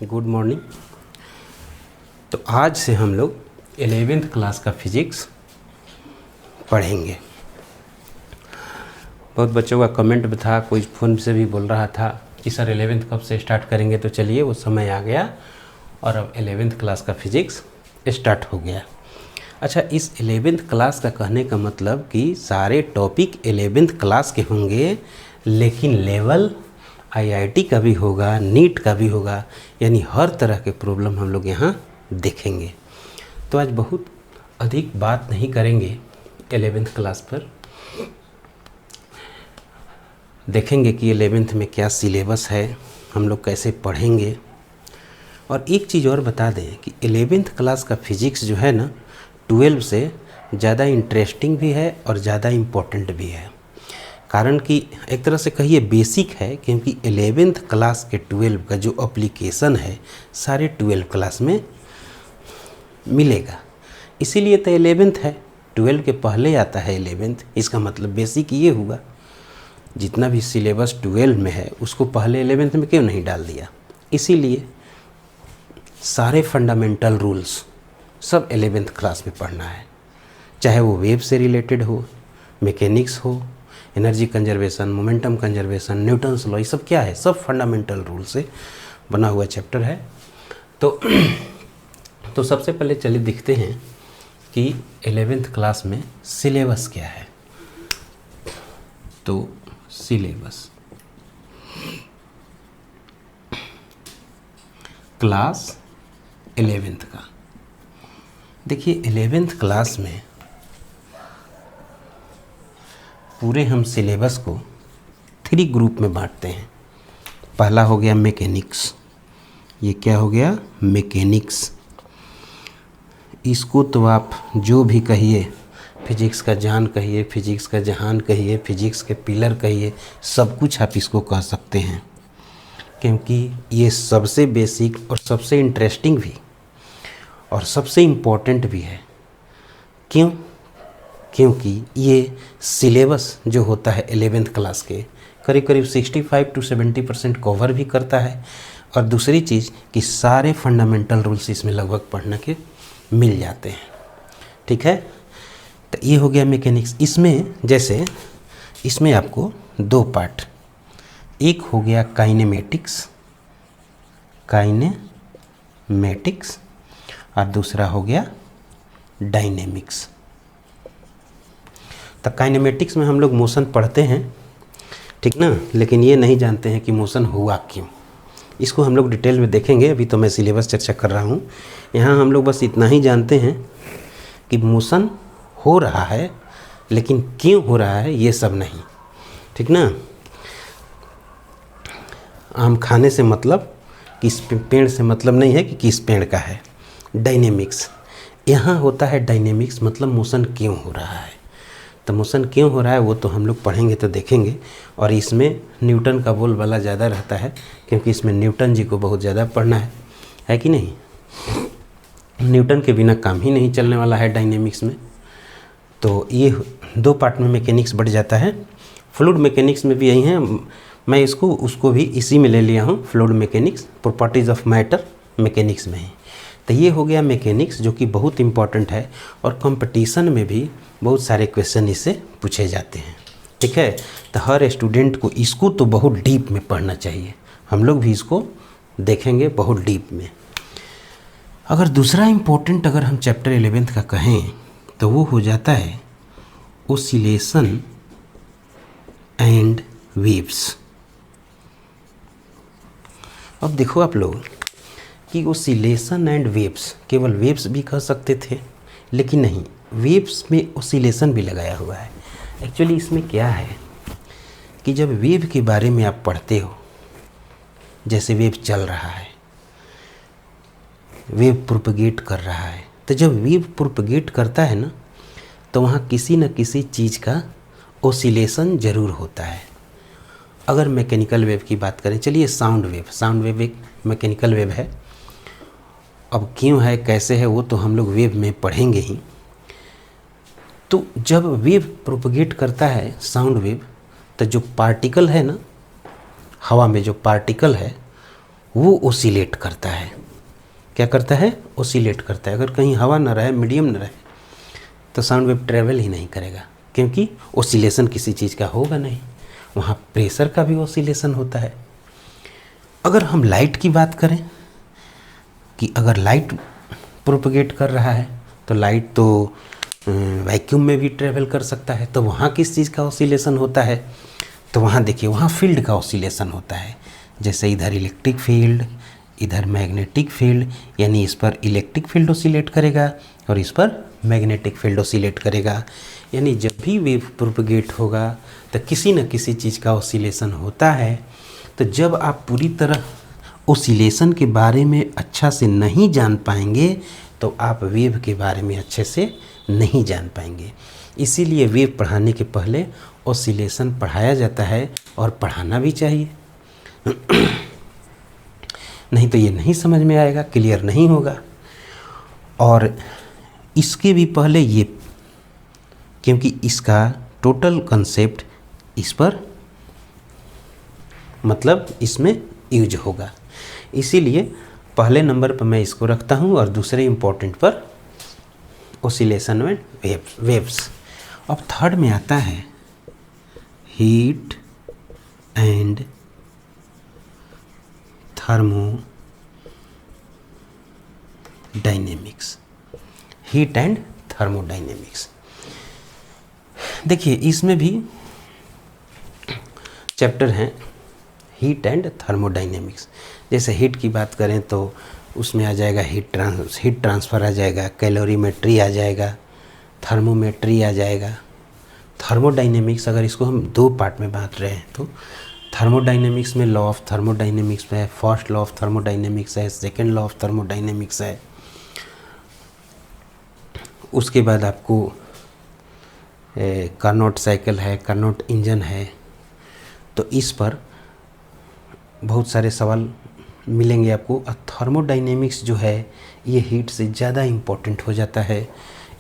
Good morning. तो आज से हम लोग 11th क्लास का फिजिक्स पढ़ेंगे। बहुत बच्चों का कमेंट भी था, कोई फ़ोन से भी बोल रहा था कि सर 11th कब से स्टार्ट करेंगे। तो चलिए वो समय आ गया और अब 11th क्लास का फिजिक्स स्टार्ट हो गया। अच्छा, इस 11th क्लास का कहने का मतलब कि सारे टॉपिक 11th क्लास के होंगे, लेकिन लेवल आईआईटी का भी होगा, नीट का भी होगा, यानी हर तरह के प्रॉब्लम हम लोग यहाँ देखेंगे। तो आज बहुत अधिक बात नहीं करेंगे 11th क्लास पर, देखेंगे कि 11th में क्या सिलेबस है, हम लोग कैसे पढ़ेंगे। और एक चीज़ और बता दें कि 11th क्लास का फिजिक्स जो है ना 12 से ज़्यादा इंटरेस्टिंग भी है और ज़्यादा इम्पोर्टेंट भी है। कारण कि एक तरह से कहिए बेसिक है, क्योंकि 11th क्लास के 12 का जो एप्लीकेशन है सारे 12 क्लास में मिलेगा। इसीलिए तो 11th है, 12 के पहले आता है 11th। इसका मतलब बेसिक ये हुआ, जितना भी सिलेबस 12 में है उसको पहले 11th में क्यों नहीं डाल दिया। इसीलिए सारे फंडामेंटल रूल्स सब 11th क्लास में पढ़ना है, चाहे वो वेव से रिलेटेड हो, मैकेनिक्स हो, energy conservation, momentum conservation, Newton's law, ये सब क्या है, सब फंडामेंटल रूल से बना हुआ चैप्टर है। तो सबसे पहले चलिए देखते हैं कि 11th क्लास में सिलेबस क्या है। तो सिलेबस क्लास 11th का देखिए, 11th क्लास में पूरे हम सिलेबस को 3 ग्रुप में बांटते हैं। पहला हो गया मैकेनिक्स, ये क्या हो गया, मैकेनिक्स। इसको तो आप जो भी कहिए, फिजिक्स का जान कहिए, फिजिक्स का जहान कहिए, फिजिक्स के पिलर कहिए, सब कुछ आप इसको कह सकते हैं, क्योंकि ये सबसे बेसिक और सबसे इंटरेस्टिंग भी और सबसे इम्पोर्टेंट भी है। क्यों? क्योंकि ये सिलेबस जो होता है 11th क्लास के करीब करीब 65 to 70% कवर भी करता है। और दूसरी चीज़ कि सारे फंडामेंटल रूल्स इसमें लगभग पढ़ने के मिल जाते हैं। ठीक है, तो ये हो गया मैकेनिक्स। इसमें आपको 2 पार्ट, एक हो गया काइनेमेटिक्स और दूसरा हो गया डायनेमिक्स। तो काइनेमेटिक्स में हम लोग मोशन पढ़ते हैं, ठीक ना, लेकिन ये नहीं जानते हैं कि मोशन हुआ क्यों। इसको हम लोग डिटेल में देखेंगे, अभी तो मैं सिलेबस चर्चा कर रहा हूँ। यहाँ हम लोग बस इतना ही जानते हैं कि मोशन हो रहा है, लेकिन क्यों हो रहा है ये सब नहीं, ठीक ना। आम खाने से मतलब, किस पेड़ से मतलब नहीं है कि किस पेड़ का है। डायनेमिक्स, यहाँ होता है डायनेमिक्स, मतलब मोशन क्यों हो रहा है। तो मोशन क्यों हो रहा है वो तो हम लोग पढ़ेंगे तो देखेंगे। और इसमें न्यूटन का बोलबाला ज़्यादा रहता है, क्योंकि इसमें न्यूटन जी को बहुत ज़्यादा पढ़ना है कि नहीं। न्यूटन के बिना काम ही नहीं चलने वाला है डायनेमिक्स में। तो ये 2 पार्ट में मैकेनिक्स बढ़ जाता है। फ्लूइड मैकेनिक्स में भी यही है, मैं उसको भी इसी में ले लिया हूँ, fluid mechanics, properties of matter mechanics में ही। तो ये हो गया मैकेनिक्स, जो कि बहुत इम्पॉर्टेंट है और कंपटीशन में भी बहुत सारे क्वेश्चन इससे पूछे जाते हैं। ठीक है, तो हर स्टूडेंट को इसको तो बहुत डीप में पढ़ना चाहिए। हम लोग भी इसको देखेंगे बहुत डीप में। अगर दूसरा इम्पोर्टेंट अगर हम चैप्टर 11th का कहें तो वो हो जाता है ओसिलेशन एंड वेव्स। अब देखो आप लोग कि ओसिलेशन एंड वेव्स, केवल वेव्स भी कह सकते थे, लेकिन नहीं, वेव्स में ओसिलेशन भी लगाया हुआ है। एक्चुअली इसमें क्या है कि जब वेव के बारे में आप पढ़ते हो, जैसे वेव चल रहा है, वेव प्रोपगेट कर रहा है, तो जब वेव प्रोपगेट करता है ना, तो वहाँ किसी न किसी चीज़ का ओसिलेशन ज़रूर होता है। अगर मैकेनिकल वेव की बात करें, चलिए साउंड वेव एक मैकेनिकल वेव है। अब क्यों है, कैसे है, वो तो हम लोग वेव में पढ़ेंगे ही। तो जब वेव प्रोपगेट करता है साउंड वेव, तो जो पार्टिकल है ना, हवा में जो पार्टिकल है वो ओसिलेट करता है। क्या करता है? ओसिलेट करता है। अगर कहीं हवा ना रहे, मीडियम ना रहे, तो साउंड वेव ट्रेवल ही नहीं करेगा, क्योंकि ओसिलेशन किसी चीज़ का होगा नहीं। वहाँ प्रेशर का भी ओसिलेशन होता है। अगर हम लाइट की बात करें कि अगर लाइट प्रोपगेट कर रहा है तो लाइट तो वैक्यूम में भी ट्रेवल कर सकता है, तो वहाँ किस चीज़ का ऑसिलेशन होता है? तो वहाँ देखिए, वहाँ फील्ड का ऑसिलेशन होता है। जैसे इधर इलेक्ट्रिक फील्ड, इधर मैग्नेटिक फील्ड, यानी इस पर इलेक्ट्रिक फील्ड ऑसिलेट करेगा और इस पर मैग्नेटिक फील्ड ऑसिलेट करेगा। यानी जब भी वेव प्रोपगेट होगा तो किसी न किसी चीज़ का ऑसिलेशन होता है। तो जब आप पूरी तरह ऑसिलेशन के बारे में अच्छा से नहीं जान पाएंगे तो आप वेव के बारे में अच्छे से नहीं जान पाएंगे। इसीलिए वेव पढ़ाने के पहले ऑसिलेशन पढ़ाया जाता है और पढ़ाना भी चाहिए। नहीं तो ये नहीं समझ में आएगा, क्लियर नहीं होगा। और इसके भी पहले ये, क्योंकि इसका टोटल कंसेप्ट इस पर मतलब इसमें यूज होगा, इसीलिए पहले नंबर पर मैं इसको रखता हूँ और दूसरे इम्पोर्टेंट पर ऑसिलेशन एंड वेव्स। अब थर्ड में आता है heat and thermodynamics. Heat and thermodynamics, देखिए इसमें भी चैप्टर हैं हीट एंड थर्मोडायनेमिक्स। जैसे हीट की बात करें तो उसमें आ जाएगा हीट ट्रांसफ़र आ जाएगा, कैलोरीमेट्री आ जाएगा, थर्मोमेट्री आ जाएगा। थर्मोडायनेमिक्स अगर इसको हम दो पार्ट में बांट रहे हैं तो थर्मोडायनेमिक्स में लॉ ऑफ थर्मोडायनेमिक्स है, फर्स्ट लॉ ऑफ थर्मोडायनेमिक्स है, सेकेंड लॉ ऑफ थर्मोडायनेमिक्स है। उसके बाद आपको कार्नोट साइकिल है, कार्नोट इंजन है। तो इस पर बहुत सारे सवाल मिलेंगे आपको। थर्मोडायनेमिक्स जो है ये हीट से ज़्यादा इम्पोर्टेंट हो जाता है,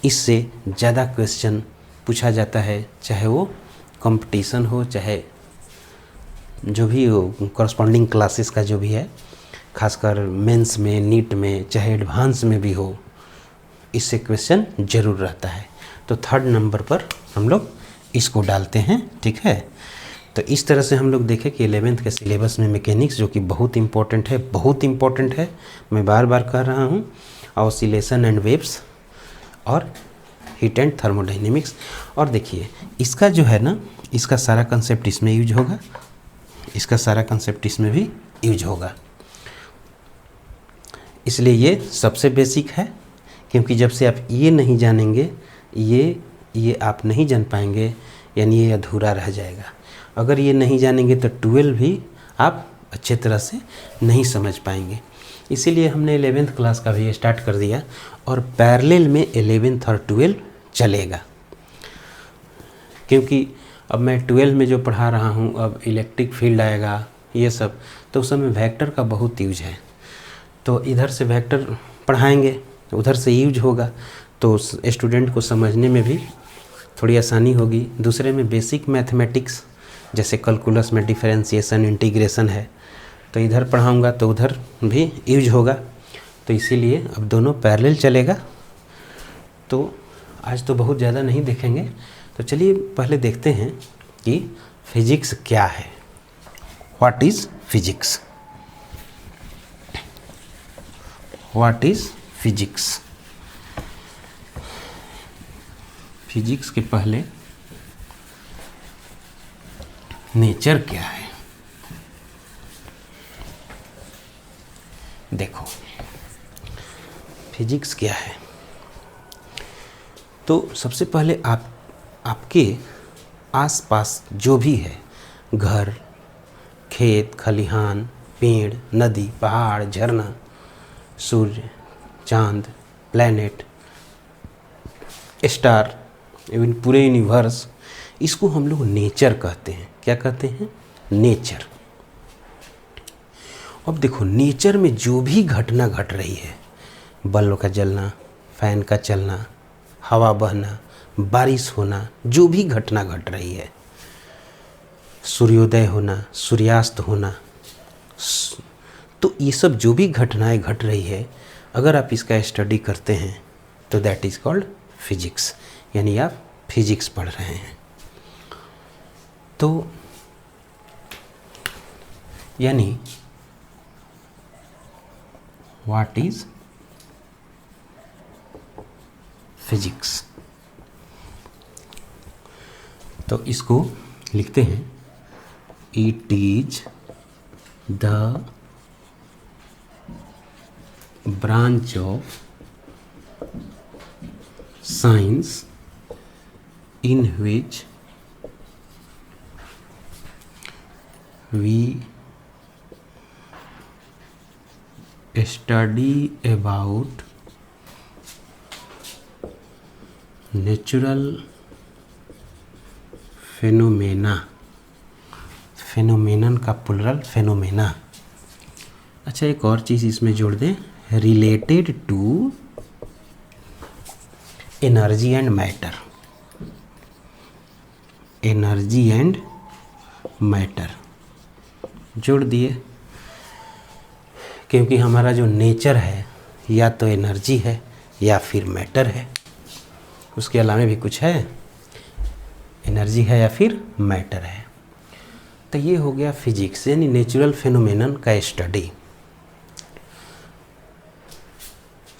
इससे ज़्यादा क्वेश्चन पूछा जाता है, चाहे वो कंपटीशन हो, चाहे जो भी हो, कॉरस्पॉन्डिंग क्लासेस का जो भी है, खासकर मेंस में, नीट में, चाहे एडवांस में भी हो, इससे क्वेश्चन ज़रूर रहता है। तो थर्ड नंबर पर हम लोग इसको डालते हैं, ठीक है। तो इस तरह से हम लोग देखें कि 11th के सिलेबस में मैकेनिक्स, जो कि बहुत इम्पोर्टेंट है, बहुत इम्पोर्टेंट है, मैं बार बार कह रहा हूँ, ऑसिलेशन एंड वेव्स और हीट एंड थर्मोडायनेमिक्स। और देखिए इसका जो है ना, इसका सारा कंसेप्ट इसमें यूज होगा, इसका सारा कंसेप्ट इसमें भी यूज होगा। इसलिए ये सबसे बेसिक है, क्योंकि जब से आप ये नहीं जानेंगे, ये आप नहीं जान पाएंगे, यानी ये अधूरा रह जाएगा। अगर ये नहीं जानेंगे तो 12 भी आप अच्छे तरह से नहीं समझ पाएंगे। इसीलिए हमने 11th क्लास का भी स्टार्ट कर दिया और पैरेलल में 11th और 12 चलेगा। क्योंकि अब मैं 12 में जो पढ़ा रहा हूँ, अब इलेक्ट्रिक फील्ड आएगा, ये सब, तो उस समय वेक्टर का बहुत यूज है। तो इधर से वेक्टर पढ़ाएंगे, उधर से यूज होगा, तो स्टूडेंट को समझने में भी थोड़ी आसानी होगी। दूसरे में बेसिक मैथमेटिक्स, जैसे कैलकुलस में डिफरेंशिएशन, इंटीग्रेशन है, तो इधर पढ़ाऊंगा तो उधर भी यूज होगा। तो इसीलिए अब दोनों पैरेलल चलेगा। तो आज तो बहुत ज़्यादा नहीं देखेंगे, तो चलिए पहले देखते हैं कि फिजिक्स क्या है। What is physics? What is physics? Physics के पहले नेचर क्या है? देखो फिजिक्स क्या है, तो सबसे पहले आपके आसपास जो भी है, घर, खेत, खलिहान, पेड़, नदी, पहाड़, झरना, सूर्य, चांद, प्लैनेट, स्टार, इवन पूरे यूनिवर्स, इसको हम लोग नेचर कहते हैं। क्या कहते हैं? नेचर। अब देखो नेचर में जो भी घटना घट रही है, बल्ब का जलना, फैन का चलना, हवा बहना, बारिश होना, जो भी घटना घट रही है, सूर्योदय होना, सूर्यास्त होना, तो तो ये सब जो भी घटनाएं घट रही है, अगर आप इसका स्टडी करते हैं तो दैट इज़ कॉल्ड फिजिक्स, यानी आप फिजिक्स पढ़ रहे हैं। तो यानी व्हाट इज फिजिक्स, तो इसको लिखते हैं it is the branch of science in which we study about natural phenomena, phenomenon का प्लुरल phenomena। अच्छा, एक और चीज़ इसमें जोड़ दें, related to energy and matter, energy and matter जोड़ दिए, क्योंकि हमारा जो नेचर है या तो एनर्जी है या फिर मैटर है, उसके अलावा भी कुछ है, एनर्जी है या फिर मैटर है। तो ये हो गया फिजिक्स, यानी नेचुरल फिनोमेनन का स्टडी।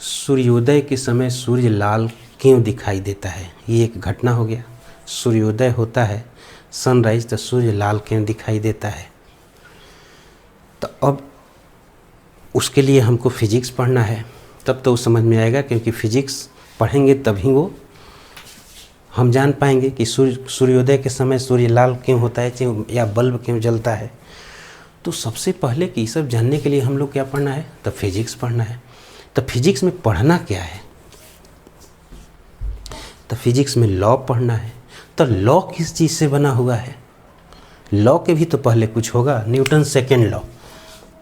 सूर्योदय के समय सूर्य लाल क्यों दिखाई देता है, ये एक घटना हो गया। सूर्योदय होता है, सनराइज, तो सूर्य लाल क्यों दिखाई देता है। तो अब उसके लिए हमको फिजिक्स पढ़ना है, तब तो वो समझ में आएगा, क्योंकि फिजिक्स पढ़ेंगे तभी वो हम जान पाएंगे कि सूर्योदय के समय सूर्य लाल क्यों होता है या बल्ब क्यों जलता है। तो सबसे पहले कि सब जानने के लिए हम लोग क्या पढ़ना है, तो फिजिक्स पढ़ना है। तो फिजिक्स में पढ़ना क्या है, तो फिजिक्स में लॉ पढ़ना है। तो लॉ किस चीज़ से बना हुआ है, लॉ के भी तो पहले कुछ होगा। Newton second law,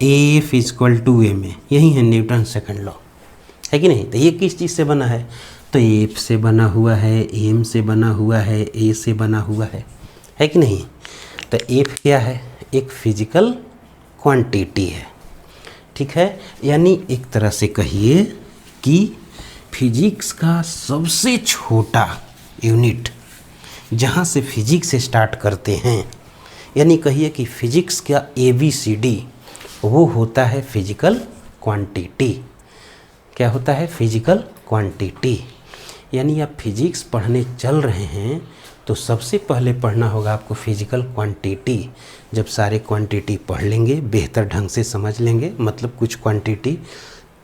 F equal to A में, यही है न्यूटन सेकेंड लॉ, है कि नहीं। तो ये किस चीज़ से बना है, तो एफ से बना हुआ है, एम से बना हुआ है, ए से बना हुआ है कि नहीं। तो एफ क्या है, एक फिजिकल क्वांटिटी है, ठीक है। यानी एक तरह से कहिए कि फिजिक्स का सबसे छोटा यूनिट जहाँ से फिजिक्स स्टार्ट करते हैं, यानी कहिए कि फिजिक्स का ABCD वो होता है फिजिकल क्वांटिटी। क्या होता है, फिजिकल क्वांटिटी। यानी आप फिजिक्स पढ़ने चल रहे हैं तो सबसे पहले पढ़ना होगा आपको फिजिकल क्वांटिटी। जब सारे क्वांटिटी पढ़ लेंगे, बेहतर ढंग से समझ लेंगे, मतलब कुछ क्वांटिटी,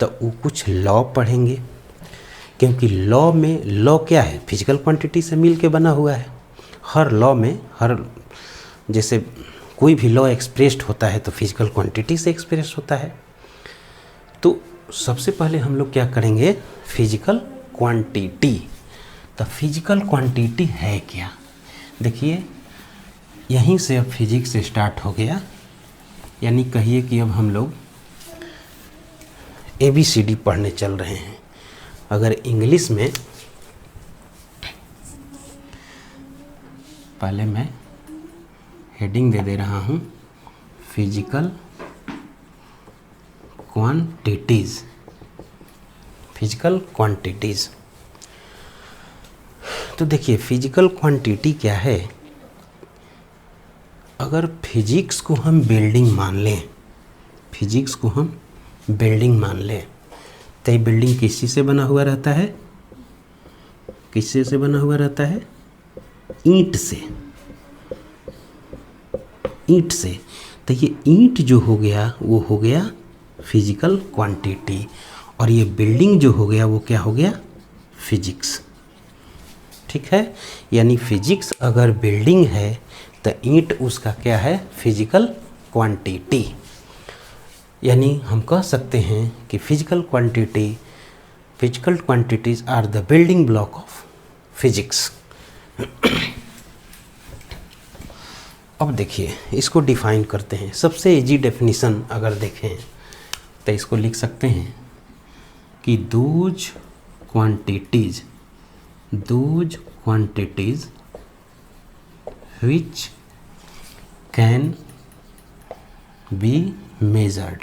तो वो कुछ लॉ पढ़ेंगे, क्योंकि लॉ क्या है, फिजिकल क्वांटिटी से मिल के बना हुआ है। हर लॉ में, हर जैसे कोई भी लॉ एक्सप्रेस्ड होता है तो फिजिकल क्वांटिटी से एक्सप्रेस होता है। तो सबसे पहले हम लोग क्या करेंगे, फिजिकल क्वांटिटी। तो फिजिकल क्वांटिटी है क्या, देखिए यहीं से अब फिजिक्स स्टार्ट हो गया। यानी कहिए कि अब हम लोग ABCD पढ़ने चल रहे हैं। अगर इंग्लिश में, पहले मैं हेडिंग दे रहा हूँ, फिजिकल क्वांटिटीज़, फिजिकल क्वांटिटीज़। तो देखिए फिजिकल क्वांटिटी क्या है, अगर फिजिक्स को हम बिल्डिंग मान लें, फिजिक्स को हम बिल्डिंग मान लें, तो ये बिल्डिंग किस चीज़ से बना हुआ रहता है, किससे से बना हुआ रहता है, ईंट से, ईंट से। तो ये ईंट जो हो गया वो हो गया फिजिकल क्वांटिटी, और ये बिल्डिंग जो हो गया वो क्या हो गया, फिजिक्स, ठीक है। यानी फिजिक्स अगर बिल्डिंग है तो ईंट उसका क्या है, फिजिकल क्वांटिटी। यानी हम कह सकते हैं कि physical quantities are the building block of physics. अब देखिए इसको डिफाइन करते हैं। सबसे इजी डेफिनेशन अगर देखें तो इसको लिख सकते हैं कि those quantities which can be measured,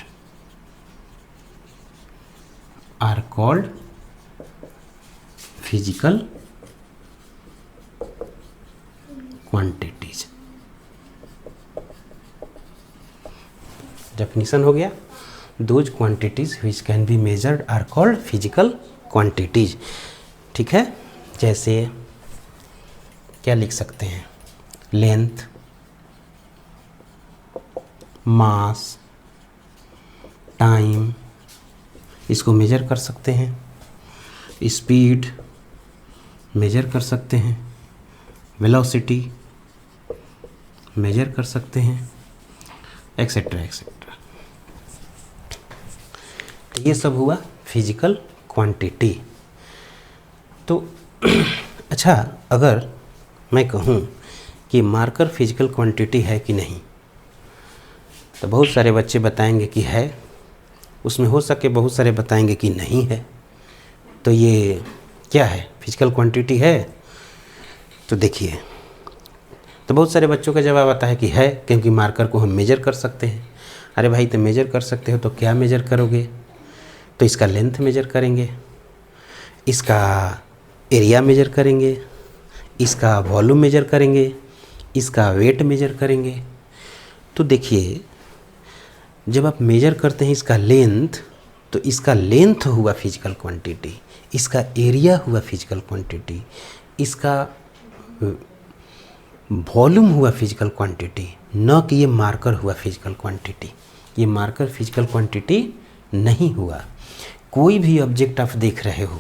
are called physical quantities. Definition हो गया, those quantities which can be measured are called physical quantities. ठीक है, जैसे क्या लिख सकते हैं, लेंथ, मास, टाइम, इसको मेजर कर सकते हैं, स्पीड मेजर कर सकते हैं, वेलोसिटी मेजर कर सकते हैं, एक्सेट्रा एक्सेट्रा। तो ये सब हुआ फिजिकल क्वांटिटी। तो अच्छा, अगर मैं कहूँ कि मार्कर फिजिकल क्वांटिटी है कि नहीं, तो बहुत सारे बच्चे बताएंगे कि है, उसमें हो सके बहुत सारे बताएंगे कि नहीं है। तो ये क्या है, फिजिकल क्वांटिटी है? तो देखिए, तो बहुत सारे बच्चों का जवाब आता है कि है, क्योंकि मार्कर को हम मेजर कर सकते हैं। अरे भाई, तो मेजर कर सकते हो तो क्या मेजर करोगे? तो इसका लेंथ मेजर करेंगे, इसका एरिया मेजर करेंगे, इसका वॉल्यूम मेजर करेंगे, इसका वेट मेजर करेंगे। तो देखिए, जब आप मेजर करते हैं इसका लेंथ, तो इसका लेंथ हुआ फिजिकल क्वांटिटी, इसका एरिया हुआ फिजिकल क्वांटिटी, इसका वॉल्यूम हुआ फिजिकल क्वांटिटी, न कि ये मार्कर हुआ फिजिकल क्वांटिटी। ये मार्कर फिजिकल क्वांटिटी नहीं हुआ। कोई भी ऑब्जेक्ट आप देख रहे हो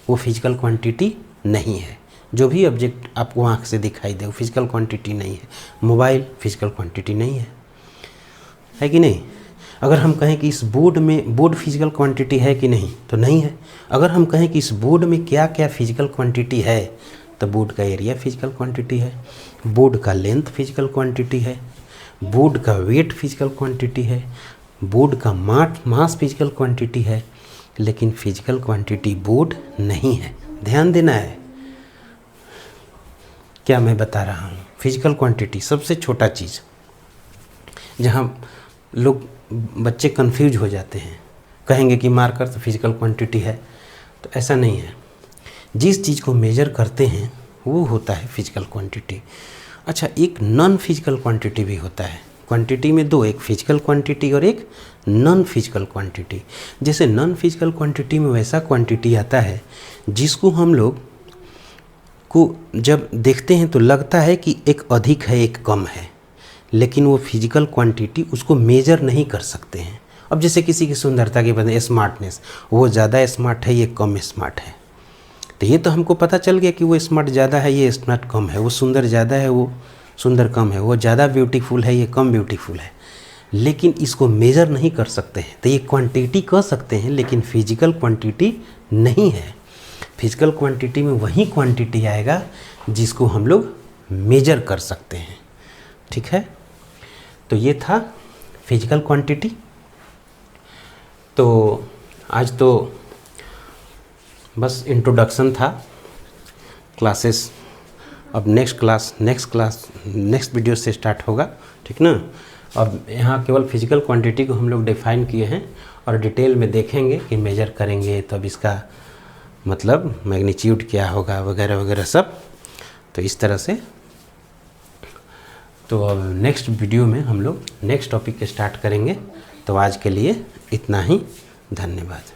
वो फिजिकल क्वांटिटी नहीं है। जो भी ऑब्जेक्ट आपको आँख से दिखाई दे वो फिजिकल क्वांटिटी नहीं है। मोबाइल फिजिकल क्वांटिटी नहीं है कि नहीं? अगर हम कहें कि इस बोर्ड में, बोर्ड फिजिकल क्वांटिटी है कि नहीं, तो नहीं है। अगर हम कहें कि इस बोर्ड में क्या क्या फिजिकल क्वांटिटी है, तो बोर्ड का एरिया फिजिकल क्वांटिटी है, बोर्ड का लेंथ फिजिकल क्वांटिटी है, बोर्ड का वेट फिजिकल क्वांटिटी है, बोर्ड का मास फिजिकल क्वांटिटी है, लेकिन फिजिकल क्वांटिटी बोर्ड नहीं है। ध्यान देना है क्या मैं बता रहा हूँ। फिजिकल क्वांटिटी सबसे छोटा चीज़, जहाँ लोग बच्चे कंफ्यूज हो जाते हैं, कहेंगे कि मार्कर तो फिजिकल क्वांटिटी है, तो ऐसा नहीं है। जिस चीज़ को मेजर करते हैं वो होता है फिजिकल क्वांटिटी। अच्छा, एक नॉन फिजिकल क्वांटिटी भी होता है। क्वांटिटी में दो, एक फिजिकल क्वांटिटी और एक नॉन फिजिकल क्वांटिटी। जैसे नॉन फिजिकल क्वांटिटी में वैसा क्वांटिटी आता है जिसको हम लोग को जब देखते हैं तो लगता है कि एक अधिक है एक कम है, लेकिन वो फिजिकल क्वांटिटी उसको मेजर नहीं कर सकते हैं। अब जैसे किसी की सुंदरता के बदले स्मार्टनेस, वो ज़्यादा स्मार्ट है, ये कम स्मार्ट है, तो ये तो हमको पता चल गया कि वो स्मार्ट ज़्यादा है, ये स्मार्ट कम है, वो सुंदर ज़्यादा है, वो सुंदर कम है, वो ज़्यादा ब्यूटीफुल है, ये कम ब्यूटीफुल है, लेकिन इसको मेजर नहीं कर सकते हैं। तो ये क्वांटिटी कह सकते हैं, लेकिन फिजिकल क्वांटिटी नहीं है। फिजिकल क्वांटिटी में वही क्वांटिटी आएगा जिसको हम लोग मेजर कर सकते हैं। ठीक है, तो ये था फिजिकल क्वांटिटी। तो आज तो बस इंट्रोडक्शन था, क्लासेस अब नेक्स्ट वीडियो से स्टार्ट होगा। ठीक ना? अब यहाँ केवल फिजिकल क्वांटिटी को हम लोग डिफाइन किए हैं और डिटेल में देखेंगे कि मेजर करेंगे तब इसका मतलब मैग्नीट्यूड क्या होगा वगैरह वगैरह सब। तो इस तरह से तो अब नेक्स्ट वीडियो में हम लोग नेक्स्ट टॉपिक स्टार्ट करेंगे। तो आज के लिए इतना ही, धन्यवाद।